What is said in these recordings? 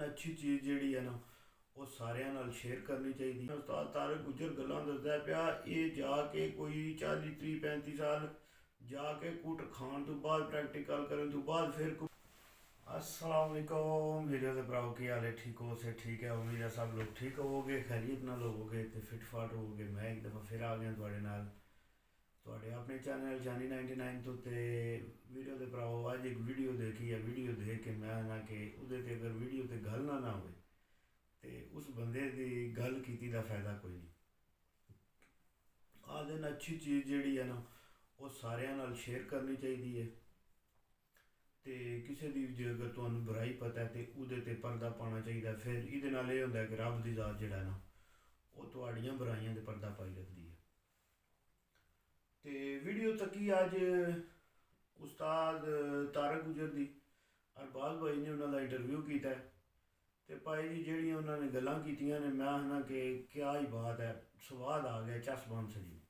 अच्छी चीज़ ਜਿਹੜੀ ਹੈ ਨਾ ਉਹ ਸਾਰਿਆਂ ਨਾਲ ਸ਼ੇਅਰ ਕਰਨੀ ਚਾਹੀਦੀ ਹੈ। ਉਸਤਾਦ ਤਾਰਿਕ ਗੁੱਜਰ ਗੱਲਾਂ ਦੱਸਦਾ ਪਿਆ, ਇਹ ਜਾ ਕੇ ਕੋਈ 40 30 35 ਸਾਲ ਜਾ ਕੇ ਕੁੱਟ ਖਾਣ ਤੋਂ ਬਾਅਦ ਪ੍ਰੈਕਟੀਕਲ ਕਰਨ ਤੋਂ ਬਾਅਦ ਫਿਰ अस्सलाम वालेकुम वीडियो के भराओ की हाल है, ठीक हो से ठीक है। उम्मीद है सब लोग ठीक होवोगे, खैरियत नाल होवोगे तो फिट फाट होवोगे। मैं एक दफ़ा फिर आ गया थोड़े नाल थोड़े अपने चैनल जानी 99 तो ते वीडियो के भराओ अज एक वीडियो देखी है। वीडियो देख के मैं ना कि उहदे ते अगर वीडियो ते गल ना होवे तो उस बंदे की गल कीती दा फायदा कोई नहीं। आ दिन अच्छी चीज़ जिहड़ी है ना वो सारिਆਂ ਨਾਲ शेयर करनी चाहिए है। तो किसी की जो अगर तुहानू बुराई पता है तो उहदे ते पर्दा पाना चाहिए। फिर ये नाल ये होंदा है कि रब की ज़ात जिहड़ा ना वो तुहाड़ियां बुराइयां ते पर्दा पाई रखती है। तो वीडियो तकी अज उस्ताद तारक गुजर दी अरबाज भाई ने उन्होंने इंटरव्यू किया है। तो भाई जी जिहड़ियां उन्होंने गल्लां कीतियां ने मैं आखना कि क्या ही बात है, स्वाद आ गया चस बन सजी।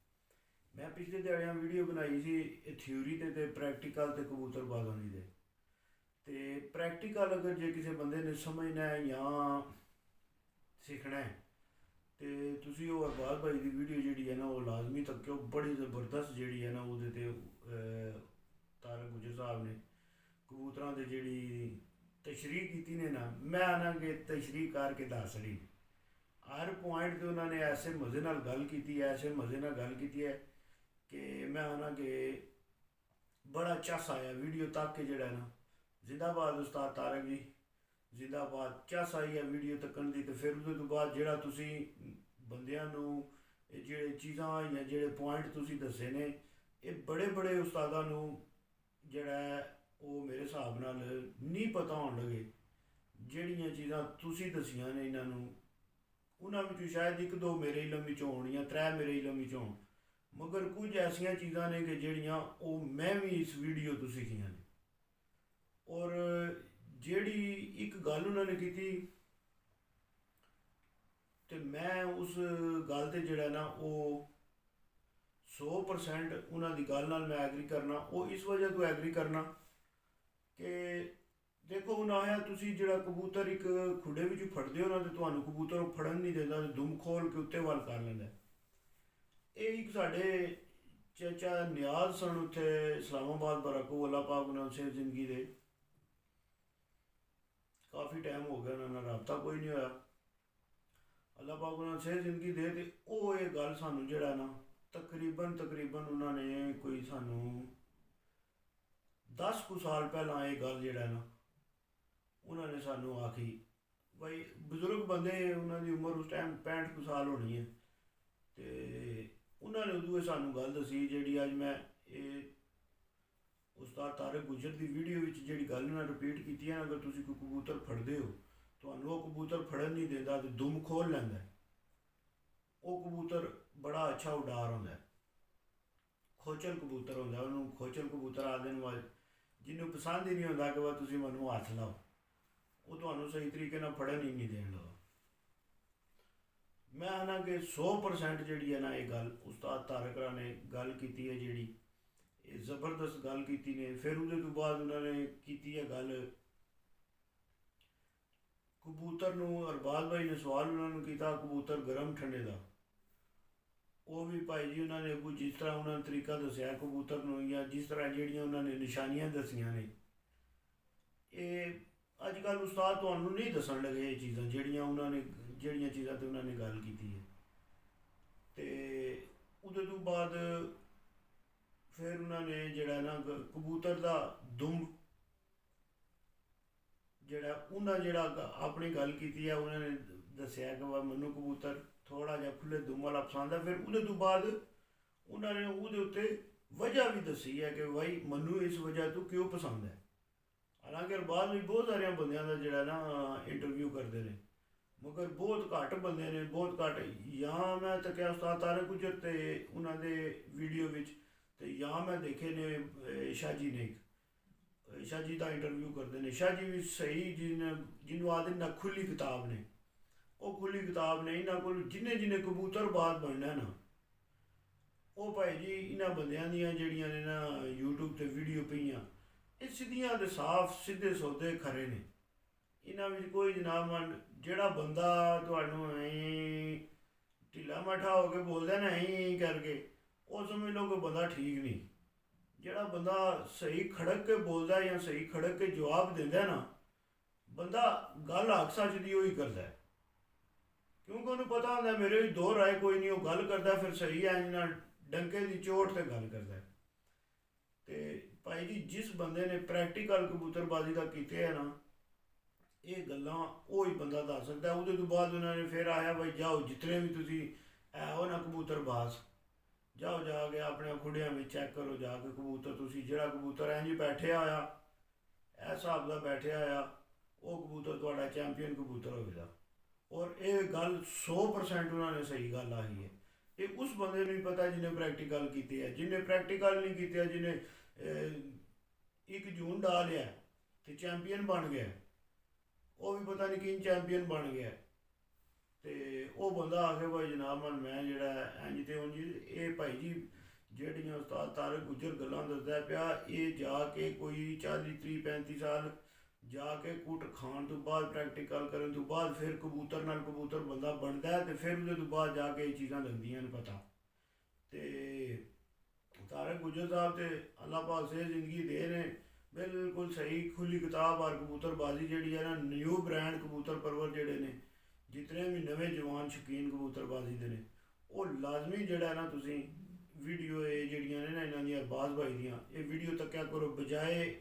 मैं पिछले दिहाड़ियां वीडियो बनाई सी थ्योरी ते प्रैक्टिकल ते कबूतरबाज़ां दी ते प्रैक्टिकल अगर जे किसी बंदे ने समझना है या सीखना है तो तुसी वो अरबाज भाई की वीडियो जी है ना वो लाजमी तक्यो। बड़ी ज़बरदस्त जी है ना वो तारक गुजर साहब ने कबूतरों की जी तशरीह की ने ना मैं आना कि तशरीह करके दस रही हर पॉइंट पर उन्होंने ऐसे मज़े नाल गल की है, ऐसे मज़े नाल गल की है कि मैं आना कि बड़ा चस आया वीडियो तक के जोड़ा ना। जिंदाबाद उस्ताद तारक जी, जिंदाबाद। चस आई है वीडियो तकन की। तो फिर उसके बाद जो तुसी बंदियां नू जेड़े चीज़ां या जेड़े पॉइंट तुसी दसे ने ये बड़े बड़े उस्तादां नू जेड़ा वो मेरे हिसाब नाल नहीं पता होने लगे। जेड़ियां चीज़ां तुसी दसियां ने इन्हां नू उन्हां विचों शायद एक दो मेरे इलम विच होण या त्रै मेरे इलम विच होण, मगर कुछ ऐसियां चीज़ां ने कि जेड़ियां वो मैं भी इस वीडियो तो सीखियां ने। और जेड़ी एक गल उन्होंने की थी तो मैं उस गल ते जिहड़ा ना वो 100% उन्होंने गल नाल मैं एग्री करना। वो इस वजह तो एग्री करना कि देखो उन्हें आया तुसी जिहड़ा कबूतर एक खुडे विच फड़दे हो ना तो तुहानू कबूतर फड़न नहीं देता, दुम खोल के उत्ते वाल कर लैंदा। ये एक साडे चाचा नियाज सन उत्थे इस्लामाबाद बराको अल्लाह पाक उन्होंने से जिंदगी दे काफ़ी टाइम हो गया उन्होंने रबता कोई नहीं होया, अल्लाह पाक उन्होंने सेहत जिंदगी दे। तो वो ये गल सानू जिहड़ा ना तकरीबन उन्होंने कोई सानू 10 कुछ साल पहला ये गल जिहड़ा ना उन्होंने सानू आखी। भाई बजुर्ग बंदे उन्होंने उम्र उस टाइम 65 कुछ साल होनी है। तो उन्होंने उदू सानू गल दसी जी अज मैं ये उस्ताद तारक गुजर की वीडियो में जी गल उन्हें रिपीट की है। अगर तुम कोई कबूतर फड़ते हो तो वो कबूतर फड़न नहीं देता तो दुम खोल लैंदा। वो कबूतर बड़ा अच्छा उडार होंदा है, खोचल कबूतर होंदा। उन्होंने खोचल कबूतर आखदे ने। जिन्होंने पसंद ही नहीं होंदा कि वह तुम मैं हथ लाओ, वो तो सही तरीके ना फड़न ही नहीं देन लगा। मैं आना कि 100% जी है ना ये गल उस्ताद तारक ने गल की है जी जबरदस्त गल की ने। फिर उसके तो बाद उन्होंने की है गल कबूतर नू अरबाज भाई ने सवाल उन्होंने किया कबूतर गर्म ठंडे का। वो भी भाई जी उन्होंने अगू जिस तरह उन्होंने तरीका दसिया कबूतर नू या जिस तरह जिहड़ियां उन्होंने निशानियां दसियां ने ये अजकल उस्ताद तुहानू नहीं दसन लगे ये चीज़ां जिहड़ियां चीज़ां ते उन्होंने गल की है। तो उहदे तो बाद फिर उन्होंने जिहड़ा ना कबूतर का दुम जिहड़ा उन्हें जिहड़ा अपनी गल की है उन्होंने दसिया कि वह मैनू कबूतर थोड़ा जिहा खुले दुम वाला पसंद है। फिर उहदे तो बाद उन्होंने उहदे उत्ते वजह भी दसी है कि भाई मैनू इस वजह तो क्यों पसंद है। हालांकि अरबाज भी बहुत सारे बंदियां का जिहड़ा ना इंटरव्यू करते हैं, मगर बहुत घट बंदे ने, बहुत घट। या मैं तकिया उस्ताद तारक गुजर ते उन्होंने वीडियो विच तो या मैं देखे ने शाह जी ने शाह जी का इंटरव्यू करते हैं। शाह जी भी सही जिन्होंने आदि ना खुली किताब ने, वो खुली किताब ने। इन्होंने को जिन्हें जिन्हें कबूतरबाज बनना ना वो भाई जी इन्होंने बंदियां दियां जिहड़ियां ने ना यूट्यूब पर वीडियो पईयां ये सीधियां ते साफ सीधे सौदे खरे ने। ਇਹਨਾਂ ਵਿੱਚ ਕੋਈ ਜਨਾਬ ਮਨ ਜਿਹੜਾ ਬੰਦਾ ਤੁਹਾਨੂੰ ਐਂ ਢਿੱਲਾ ਮੱਠਾ ਹੋ ਕੇ ਬੋਲਦਾ ਨਾ ਐਂ ਕਰਕੇ, ਉਹ ਸਮਝ ਲਓ ਕਿ ਬੰਦਾ ਠੀਕ ਨਹੀਂ। ਜਿਹੜਾ ਬੰਦਾ ਸਹੀ ਖੜਕ ਕੇ ਬੋਲਦਾ ਜਾਂ ਸਹੀ ਖੜਕ ਕੇ ਜਵਾਬ ਦਿੰਦਾ ਨਾ, ਬੰਦਾ ਗੱਲ ਹੱਕ ਸੱਚ ਦੀ ਉਹੀ ਕਰਦਾ ਹੈ। ਕਿਉਂਕਿ ਉਹਨੂੰ ਪਤਾ ਹੁੰਦਾ ਮੇਰੇ ਵਿੱਚ ਦੋ ਰਾਏ ਕੋਈ ਨਹੀਂ, ਉਹ ਗੱਲ ਕਰਦਾ ਫਿਰ ਸਹੀ ਹੈ ਨਾ, ਡੰਕੇ ਦੀ ਚੋਟ ਤੇ ਗੱਲ ਕਰਦਾ ਹੈ। ਤੇ ਭਾਈ ਜੀ ਜਿਸ ਬੰਦੇ ਨੇ ਪ੍ਰੈਕਟੀਕਲ ਕਬੂਤਰਬਾਜ਼ੀ ਦਾ ਕੀਤੇ ਹੈ ਨਾ, ਇਹ ਗੱਲਾਂ ਉਹ ਹੀ ਬੰਦਾ ਦੱਸ ਸਕਦਾ। ਉਹਦੇ ਤੋਂ ਬਾਅਦ ਉਹਨਾਂ ਨੇ ਫਿਰ ਆਇਆ ਬਈ ਜਾਓ ਜਿਤਨੇ ਵੀ ਤੁਸੀਂ ਇਹੋ ਨਾ ਕਬੂਤਰਬਾਜ਼, ਜਾਓ ਜਾ ਕੇ ਆਪਣੇ ਖੁੱਡਿਆਂ ਵਿੱਚ ਚੈੱਕ ਕਰੋ ਜਾ ਕੇ ਕਬੂਤਰ। ਤੁਸੀਂ ਜਿਹੜਾ ਕਬੂਤਰ ਇੰਝ ਬੈਠਿਆ ਹੋਇਆ, ਇਹ ਹਿਸਾਬ ਦਾ ਬੈਠਿਆ ਹੋਇਆ, ਉਹ ਕਬੂਤਰ ਤੁਹਾਡਾ ਚੈਂਪੀਅਨ ਕਬੂਤਰ ਹੋਵੇਗਾ। ਔਰ ਇਹ ਗੱਲ 100% ਉਹਨਾਂ ਨੇ ਸਹੀ ਗੱਲ ਆਹੀ ਹੈ। ਇਹ ਉਸ ਬੰਦੇ ਨੂੰ ਹੀ ਪਤਾ ਜਿਹਨੇ ਪ੍ਰੈਕਟੀਕਲ ਕੀਤੇ ਹੈ। ਜਿਹਨੇ ਪ੍ਰੈਕਟੀਕਲ ਨਹੀਂ ਕੀਤੇ, ਜਿਹਨੇ 1 ਜੂਨ ਡਾਲਿਆ ਤੇ ਚੈਂਪੀਅਨ ਬਣ ਗਿਆ, ਉਹ ਵੀ ਪਤਾ ਨਹੀਂ ਕਿਨ ਚੈਂਪੀਅਨ ਬਣ ਗਿਆ। ਤੇ ਉਹ ਬੰਦਾ ਆ ਕੇ ਭਾਈ ਜਨਾਬ ਮਨ ਮੈਂ ਜਿਹੜਾ ਇੰਝ ਤੇ ਉਂਝ, ਇਹ ਭਾਈ ਜੀ ਜਿਹੜੀਆਂ ਉਸਤਾਦ ਤਾਰਿਕ ਗੁੱਜਰ ਗੱਲਾਂ ਦੱਸਦਾ ਪਿਆ, ਇਹ ਜਾ ਕੇ ਕੋਈ 40 30 35 ਸਾਲ ਜਾ ਕੇ ਕੁੱਟ ਖਾਣ ਤੋਂ ਬਾਅਦ, ਪ੍ਰੈਕਟੀਕਲ ਕਰਨ ਤੋਂ ਬਾਅਦ ਫਿਰ ਕਬੂਤਰ ਨਾਲ ਕਬੂਤਰ ਬੰਦਾ ਬਣਦਾ ਹੈ, ਤੇ ਫਿਰ ਉਹਦੇ ਤੋਂ ਬਾਅਦ ਜਾ ਕੇ ਇਹ ਚੀਜ਼ਾਂ ਲੱਗਦੀਆਂ ਨੇ ਪਤਾ। ਤੇ ਤਾਰਿਕ ਗੁੱਜਰ ਸਾਹਿਬ ਤੇ ਅੱਲਾਹ ਪਾਕ ਸੇ ਜ਼ਿੰਦਗੀ ਦੇ ਨੇ, ਬਿਲਕੁਲ ਸਹੀ ਖੁੱਲੀ ਕਿਤਾਬ। ਔਰ ਕਬੂਤਰਬਾਜ਼ੀ ਜਿਹੜੀ ਹੈ ਨਾ, ਨਿਊ ਬ੍ਰਾਂਡ ਕਬੂਤਰ ਪਰਵਰ ਜਿਹੜੇ ਨੇ, ਜਿਤਨੇ ਵੀ ਨਵੇਂ ਜਵਾਨ ਸ਼ੌਕੀਨ ਕਬੂਤਰਬਾਜ਼ੀ ਦੇ ਨੇ, ਉਹ ਲਾਜ਼ਮੀ ਜਿਹੜਾ ਨਾ ਤੁਸੀਂ ਵੀਡੀਓ ਇਹ ਜਿਹੜੀਆਂ ਨੇ ਨਾ ਇਹਨਾਂ ਦੀਆਂ ਅਰਬਾਜ਼ ਭਾਈ ਦੀਆਂ, ਇਹ ਵੀਡੀਓ ਤੱਕਿਆ ਕਰੋ, ਬਜਾਏ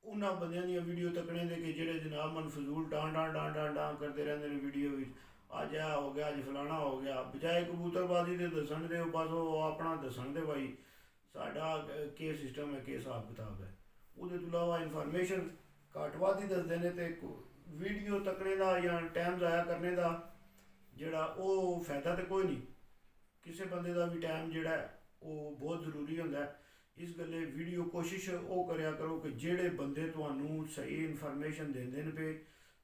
ਉਹਨਾਂ ਬੰਦਿਆਂ ਦੀਆਂ ਵੀਡੀਓ ਤੱਕਣੇ ਦੇ ਕਿ ਜਿਹੜੇ ਜਨਾਬ ਮਨ ਫਜ਼ੂਲ ਡਾਂ ਕਰਦੇ ਰਹਿੰਦੇ ਨੇ ਵੀਡੀਓ ਵਿੱਚ, ਅੱਜ ਆ ਹੋ ਗਿਆ, ਅੱਜ ਫਲਾਣਾ ਹੋ ਗਿਆ, ਬਜਾਏ ਕਬੂਤਰਬਾਜ਼ੀ ਦੇ ਦੱਸਣ ਦੇ, ਬਸ ਉਹ ਆਪਣਾ ਦੱਸਣ ਦੇ ਭਾਈ ਸਾਡਾ ਕੀ ਸਿਸਟਮ ਹੈ, ਕੀ ਹਿਸਾਬ ਕਿਤਾਬ ਹੈ। ਉਹਦੇ ਤੋਂ ਇਲਾਵਾ ਇਨਫੋਰਮੇਸ਼ਨ ਘੱਟ ਵੱਧ ਹੀ ਦੱਸਦੇ ਨੇ, ਤੇ ਵੀਡੀਓ ਤੱਕਣੇ ਦਾ ਜਾਂ ਟਾਈਮ ਜ਼ਾਇਆ ਕਰਨੇ ਦਾ ਜਿਹੜਾ ਉਹ ਫਾਇਦਾ ਤਾਂ ਕੋਈ ਨਹੀਂ। ਕਿਸੇ ਬੰਦੇ ਦਾ ਵੀ ਟਾਈਮ ਜਿਹੜਾ ਉਹ ਬਹੁਤ ਜ਼ਰੂਰੀ ਹੁੰਦਾ ਹੈ। ਇਸ ਗੱਲੇ ਵੀਡੀਓ ਕੋਸ਼ਿਸ਼ ਉਹ ਕਰਿਆ ਕਰੋ ਕਿ ਜਿਹੜੇ ਬੰਦੇ ਤੁਹਾਨੂੰ ਸਹੀ ਇਨਫੋਰਮੇਸ਼ਨ ਦਿੰਦੇ ਨੇ ਪਏ,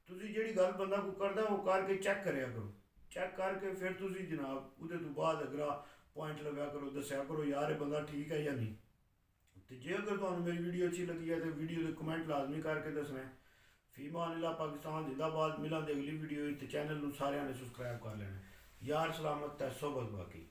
ਤੁਸੀਂ ਜਿਹੜੀ ਗੱਲ ਬੰਦਾ ਕੋ ਕਰਦਾ ਉਹ ਕਰਕੇ ਚੈੱਕ ਕਰਿਆ ਕਰੋ। ਚੈੱਕ ਕਰਕੇ ਫਿਰ ਤੁਸੀਂ ਜਨਾਬ ਉਹਦੇ ਤੋਂ ਬਾਅਦ ਅਗਲਾ ਪੁਆਇੰਟ ਲਗਾਇਆ ਕਰੋ, ਦੱਸਿਆ ਕਰੋ ਯਾਰ ਇਹ ਬੰਦਾ ਠੀਕ ਹੈ ਜਾਂ ਨਹੀਂ। ਤੇ ਜੇ ਅਗਰ ਤੁਹਾਨੂੰ ਮੇਰੀ ਵੀਡੀਓ ਅੱਛੀ ਲੱਗੀ ਹੈ ਤਾਂ ਵੀਡੀਓ ਦੇ ਕਮੈਂਟ ਲਾਜ਼ਮੀ ਕਰਕੇ ਦੱਸਣਾ। ਫੀਮਾਨ ਅੱਲਾ ਪਾਕਿਸਤਾਨ ਜ਼ਿੰਦਾਬਾਦ। ਮਿਲਾਂਗੇ ਅਗਲੀ ਵੀਡੀਓ ਵਿੱਚ, ਤੇ ਚੈਨਲ ਨੂੰ ਸਾਰਿਆਂ ਨੇ ਸਬਸਕ੍ਰਾਈਬ ਕਰ ਲੈਣਾ। ਯਾਰ ਸਲਾਮਤ ਤੇ ਸੋਬਤ ਬਾਕੀ।